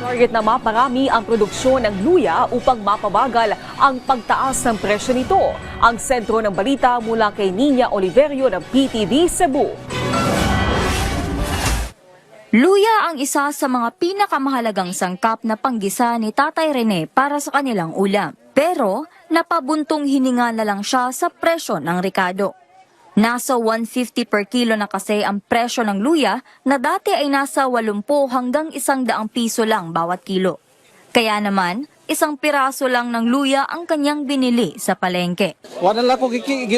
Target na maparami ang produksyon ng luya upang mapabagal ang pagtaas ng presyo nito. Ang sentro ng balita mula kay Nina Oliverio ng PTV Cebu. Luya ang isa sa mga pinakamahalagang sangkap na panggisa ni Tatay Rene para sa kanilang ulam. Pero napabuntong hininga na lang siya sa presyo ng rekado. Nasa 150 per kilo na kasi ang presyo ng luya na dati ay nasa 80 hanggang 100 piso lang bawat kilo. Kaya naman, isang piraso lang ng luya ang kanyang binili sa palengke. Wala lang ko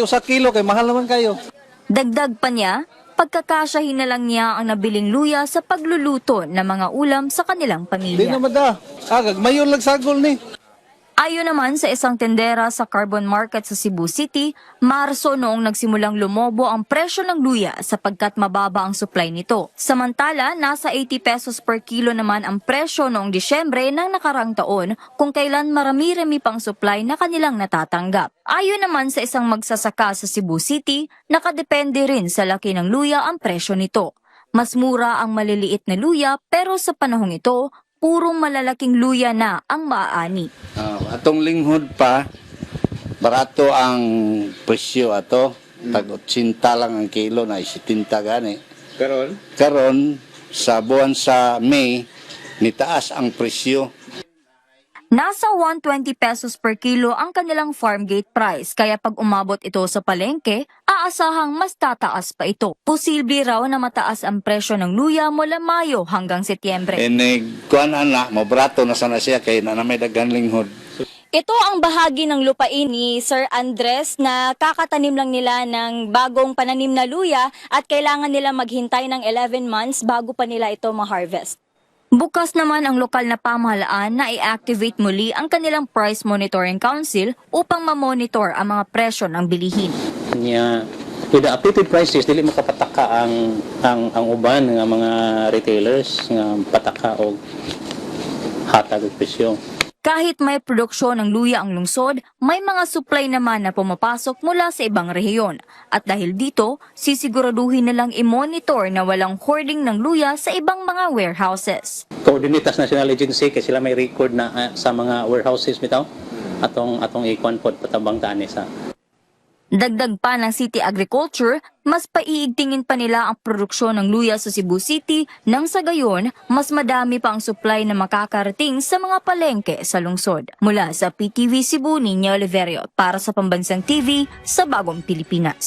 sa kilo kay mahal naman kayo. Dagdag pa niya, pagkakasyahin na lang niya ang nabiling luya sa pagluluto ng mga ulam sa kanilang Di pamilya. naman da. Agag, mayon lang sagol ni. Ayon naman sa isang tendera sa Carbon Market sa Cebu City, Marso noong nagsimulang lumobo ang presyo ng luya sapagkat mababa ang supply nito. Samantala, nasa 80 pesos per kilo naman ang presyo noong Disyembre ng nakarang taon kung kailan marami-rami pang supply na kanilang natatanggap. Ayon naman sa isang magsasaka sa Cebu City, nakadepende rin sa laki ng luya ang presyo nito. Mas mura ang maliliit na luya pero sa panahong ito, purong malalaking luya na ang maaani. Atong linghod pa, barato ang presyo ato. Tag-80 lang ang kilo na 70 gani. Karon sa buwan sa May, nitaas ang presyo. Nasa 120 pesos per kilo ang kanilang farm gate price, kaya pag umabot ito sa palengke, aasahang mas tataas pa ito. Posible raw na mataas ang presyo ng luya mula Mayo hanggang Setyembre. Kuan ana, mabrato na sana siya kay na may dagan linghod. Ito ang bahagi ng lupain ni Sir Andres na kakatanim lang nila ng bagong pananim na luya at kailangan nila maghintay ng 11 months bago pa nila ito ma-harvest. Bukas naman ang lokal na pamahalaan na i-activate muli ang kanilang Price Monitoring Council upang ma-monitor ang mga presyo ng bilihin. Nya with the updated prices dili makapataka ang uban nga mga retailers nga pataka og hatag og presyo. Kahit may produksyon ng luya ang lungsod, may mga supply naman na pumapasok mula sa ibang rehiyon. At dahil dito, sisiguraduhin nilang i-monitor na walang hoarding ng luya sa ibang mga warehouses. Coordinatas National Agency kay sila may record na sa mga warehouses bitaw atong ikuan pod patabang tani sa. Dagdag pa ng City Agriculture, mas paiigtingin pa nila ang produksyon ng luya sa Cebu City nang sa gayon, mas madami pa ang supply na makakarating sa mga palengke sa lungsod. Mula sa PTV Cebu, Nina Oliverio para sa Pambansang TV sa Bagong Pilipinas.